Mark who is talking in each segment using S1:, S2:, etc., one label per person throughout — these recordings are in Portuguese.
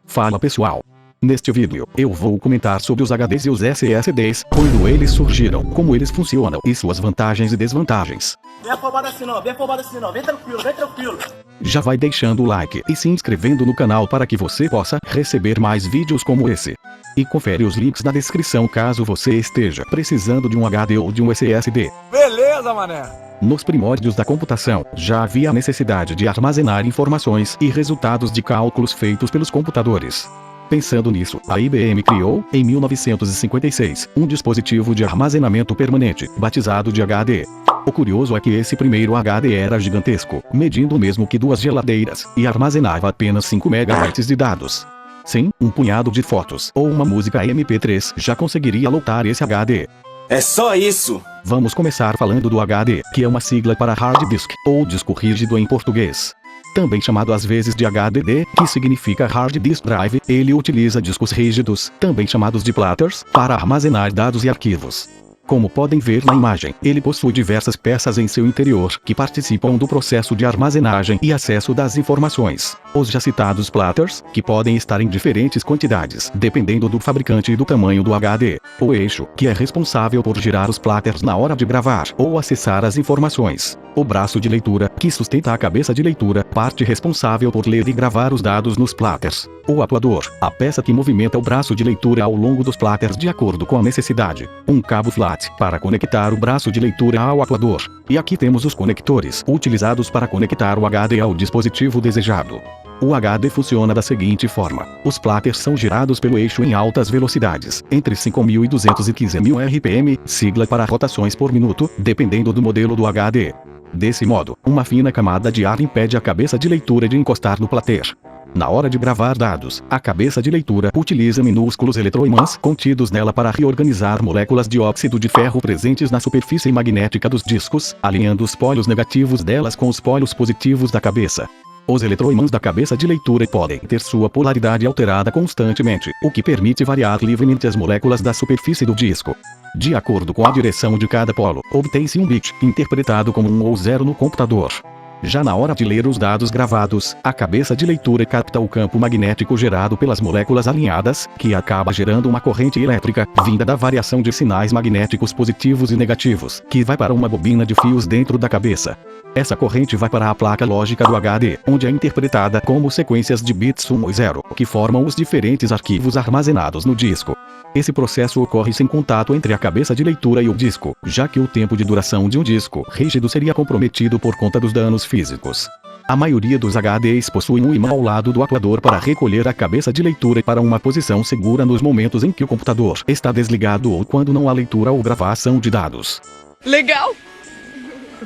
S1: Fala pessoal! Neste vídeo, eu vou comentar sobre os HDs e os SSDs, quando eles surgiram, como eles funcionam e suas vantagens e desvantagens.
S2: Vem afobado assim não, vem tranquilo, vem tranquilo.
S1: Já vai deixando o like e se inscrevendo no canal para que você possa receber mais vídeos como esse. E confere os links na descrição caso você esteja precisando de um HD ou de um SSD.
S3: Beleza, mané!
S1: Nos primórdios da computação, já havia a necessidade de armazenar informações e resultados de cálculos feitos pelos computadores. Pensando nisso, a IBM criou, em 1956, um dispositivo de armazenamento permanente, batizado de HD. O curioso é que esse primeiro HD era gigantesco, medindo o mesmo que 2 geladeiras, e armazenava apenas 5 MB de dados. Sim, um punhado de fotos ou uma música MP3 já conseguiria lotar esse HD.
S2: É só isso!
S1: Vamos começar falando do HD, que é uma sigla para Hard Disk, ou disco rígido em português. Também chamado às vezes de HDD, que significa Hard Disk Drive, ele utiliza discos rígidos, também chamados de platters, para armazenar dados e arquivos. Como podem ver na imagem, ele possui diversas peças em seu interior, que participam do processo de armazenagem e acesso das informações. Os já citados platters, que podem estar em diferentes quantidades, dependendo do fabricante e do tamanho do HD. O eixo, que é responsável por girar os platters na hora de gravar ou acessar as informações. O braço de leitura, que sustenta a cabeça de leitura, parte responsável por ler e gravar os dados nos platters. O atuador, a peça que movimenta o braço de leitura ao longo dos platters de acordo com a necessidade. Um cabo flat, para conectar o braço de leitura ao atuador. E aqui temos os conectores, utilizados para conectar o HD ao dispositivo desejado. O HD funciona da seguinte forma: os platters são girados pelo eixo em altas velocidades, entre 5.200 e 15.000 RPM, sigla para rotações por minuto, dependendo do modelo do HD. Desse modo, uma fina camada de ar impede a cabeça de leitura de encostar no platter. Na hora de gravar dados, a cabeça de leitura utiliza minúsculos eletroimãs contidos nela para reorganizar moléculas de óxido de ferro presentes na superfície magnética dos discos, alinhando os pólios negativos delas com os pólios positivos da cabeça. Os eletroimãs da cabeça de leitura podem ter sua polaridade alterada constantemente, o que permite variar livremente as moléculas da superfície do disco. De acordo com a direção de cada polo, obtém-se um bit, interpretado como 1 ou 0 no computador. Já na hora de ler os dados gravados, a cabeça de leitura capta o campo magnético gerado pelas moléculas alinhadas, que acaba gerando uma corrente elétrica, vinda da variação de sinais magnéticos positivos e negativos, que vai para uma bobina de fios dentro da cabeça. Essa corrente vai para a placa lógica do HD, onde é interpretada como sequências de bits 1 e 0, que formam os diferentes arquivos armazenados no disco. Esse processo ocorre sem contato entre a cabeça de leitura e o disco, já que o tempo de duração de um disco rígido seria comprometido por conta dos danos físicos. A maioria dos HDs possui um imã ao lado do atuador para recolher a cabeça de leitura para uma posição segura nos momentos em que o computador está desligado ou quando não há leitura ou gravação de dados.
S4: Legal!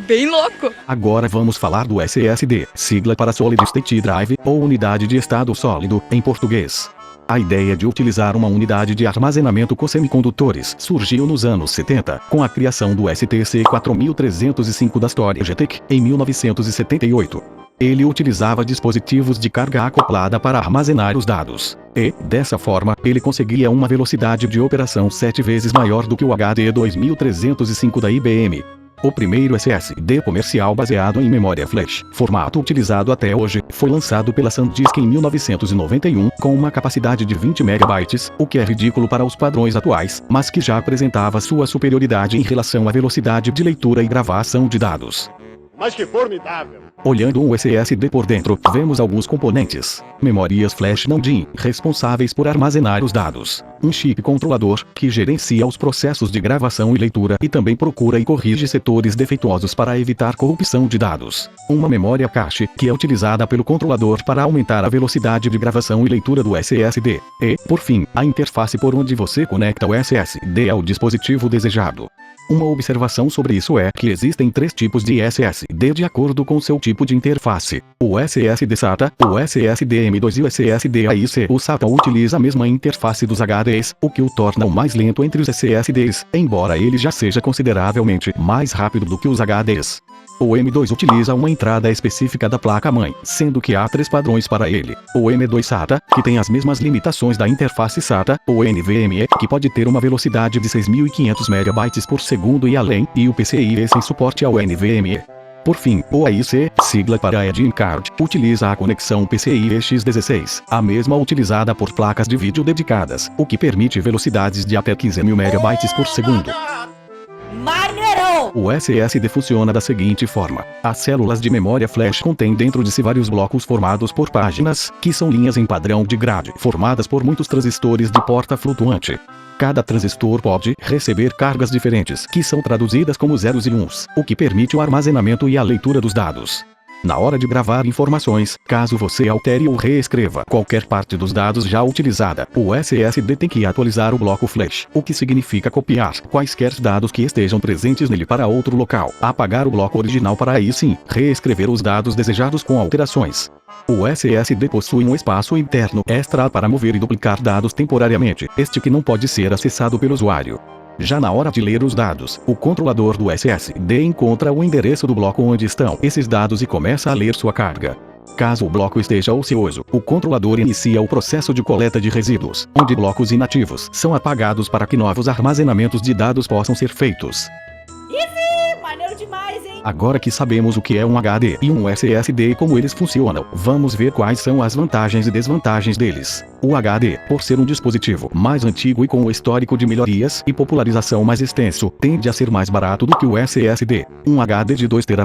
S4: Bem louco!
S1: Agora vamos falar do SSD, sigla para Solid State Drive, ou Unidade de Estado Sólido, em português. A ideia de utilizar uma unidade de armazenamento com semicondutores surgiu nos anos 70, com a criação do STC 4305 da Storagetek, em 1978. Ele utilizava dispositivos de carga acoplada para armazenar os dados. E, dessa forma, ele conseguia uma velocidade de operação 7 vezes maior do que o HD 2305 da IBM. O primeiro SSD comercial baseado em memória flash, formato utilizado até hoje, foi lançado pela SanDisk em 1991, com uma capacidade de 20 MB, o que é ridículo para os padrões atuais, mas que já apresentava sua superioridade em relação à velocidade de leitura e gravação de dados.
S5: Mas que formidável!
S1: Olhando um SSD por dentro, vemos alguns componentes. Memórias flash não DIMM, responsáveis por armazenar os dados. Um chip controlador, que gerencia os processos de gravação e leitura e também procura e corrige setores defeituosos para evitar corrupção de dados. Uma memória cache, que é utilizada pelo controlador para aumentar a velocidade de gravação e leitura do SSD. E, por fim, a interface por onde você conecta o SSD ao dispositivo desejado. Uma observação sobre isso é que existem 3 tipos de SSD de acordo com seu tipo de interface: o SSD SATA, o SSD M2 e o SSD AIC. O SATA utiliza a mesma interface dos HDs, o que o torna o mais lento entre os SSDs, embora ele já seja consideravelmente mais rápido do que os HDs. O M2 utiliza uma entrada específica da placa-mãe, sendo que há 3 padrões para ele. O M2 SATA, que tem as mesmas limitações da interface SATA, o NVMe, que pode ter uma velocidade de 6.500 MB por segundo e além, e o PCIe sem suporte ao NVMe. Por fim, o AIC, sigla para Add-in Card, utiliza a conexão PCI X16, a mesma utilizada por placas de vídeo dedicadas, o que permite velocidades de até 15.000 MB por segundo. O SSD funciona da seguinte forma: as células de memória flash contêm dentro de si vários blocos formados por páginas, que são linhas em padrão de grade, formadas por muitos transistores de porta flutuante. Cada transistor pode receber cargas diferentes, que são traduzidas como zeros e uns, o que permite o armazenamento e a leitura dos dados. Na hora de gravar informações, caso você altere ou reescreva qualquer parte dos dados já utilizada, o SSD tem que atualizar o bloco flash, o que significa copiar quaisquer dados que estejam presentes nele para outro local, apagar o bloco original para aí sim reescrever os dados desejados com alterações. O SSD possui um espaço interno extra para mover e duplicar dados temporariamente, este que não pode ser acessado pelo usuário. Já na hora de ler os dados, o controlador do SSD encontra o endereço do bloco onde estão esses dados e começa a ler sua carga. Caso o bloco esteja ocioso, o controlador inicia o processo de coleta de resíduos, onde blocos inativos são apagados para que novos armazenamentos de dados possam ser feitos.
S3: Maneiro demais, hein?
S1: Agora que sabemos o que é um HD e um SSD e como eles funcionam, vamos ver quais são as vantagens e desvantagens deles. O HD, por ser um dispositivo mais antigo e com o histórico de melhorias e popularização mais extenso, tende a ser mais barato do que o SSD. Um HD de 2 TB,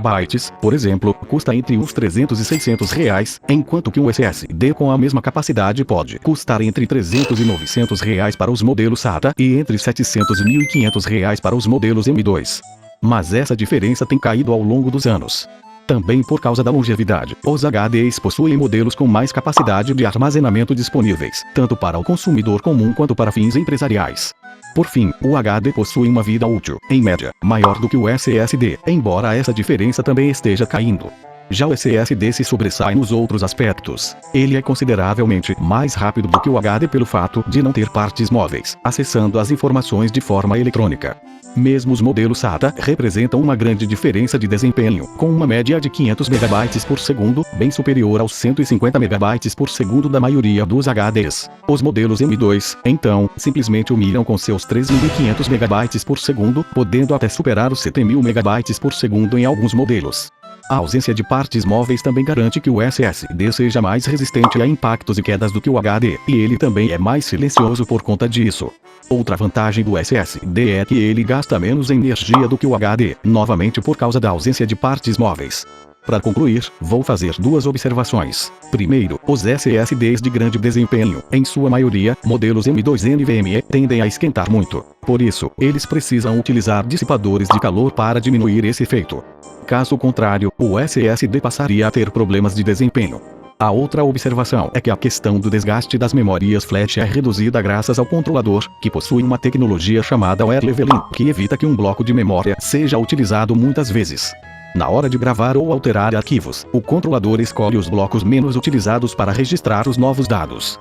S1: por exemplo, custa entre uns 300 e 600 reais, enquanto que um SSD com a mesma capacidade pode custar entre 300 e 900 reais para os modelos SATA e entre 700 e 1.500 reais para os modelos M2. Mas essa diferença tem caído ao longo dos anos. Também por causa da longevidade, os HDs possuem modelos com mais capacidade de armazenamento disponíveis, tanto para o consumidor comum quanto para fins empresariais. Por fim, o HD possui uma vida útil, em média, maior do que o SSD, embora essa diferença também esteja caindo. Já o SSD se sobressai nos outros aspectos. Ele é consideravelmente mais rápido do que o HD pelo fato de não ter partes móveis, acessando as informações de forma eletrônica. Mesmo os modelos SATA representam uma grande diferença de desempenho, com uma média de 500 MB por segundo, bem superior aos 150 MB por segundo da maioria dos HDs. Os modelos M2, então, simplesmente humilham com seus 3.500 MB por segundo, podendo até superar os 7.000 MB por segundo em alguns modelos. A ausência de partes móveis também garante que o SSD seja mais resistente a impactos e quedas do que o HD, e ele também é mais silencioso por conta disso. Outra vantagem do SSD é que ele gasta menos energia do que o HD, novamente por causa da ausência de partes móveis. Para concluir, vou fazer duas observações. Primeiro, os SSDs de grande desempenho, em sua maioria, modelos M2 e NVMe, tendem a esquentar muito. Por isso, eles precisam utilizar dissipadores de calor para diminuir esse efeito. Caso contrário, o SSD passaria a ter problemas de desempenho. A outra observação é que a questão do desgaste das memórias flash é reduzida graças ao controlador, que possui uma tecnologia chamada Wear Leveling, que evita que um bloco de memória seja utilizado muitas vezes. Na hora de gravar ou alterar arquivos, o controlador escolhe os blocos menos utilizados para registrar os novos dados.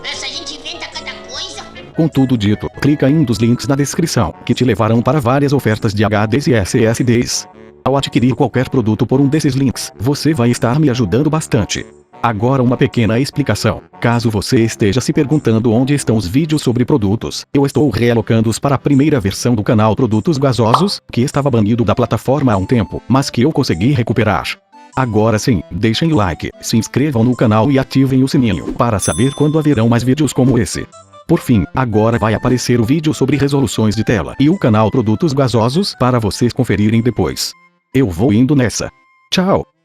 S3: Essa gente inventa cada coisa.
S1: Com tudo dito, clica em um dos links na descrição, que te levarão para várias ofertas de HDs e SSDs. Ao adquirir qualquer produto por um desses links, você vai estar me ajudando bastante. Agora uma pequena explicação. Caso você esteja se perguntando onde estão os vídeos sobre produtos, eu estou realocando-os para a primeira versão do canal Produtos Gasosos, que estava banido da plataforma há um tempo, mas que eu consegui recuperar. Agora sim, deixem o like, se inscrevam no canal e ativem o sininho, para saber quando haverão mais vídeos como esse. Por fim, agora vai aparecer o vídeo sobre resoluções de tela e o canal Produtos Gasosos para vocês conferirem depois. Eu vou indo nessa. Tchau!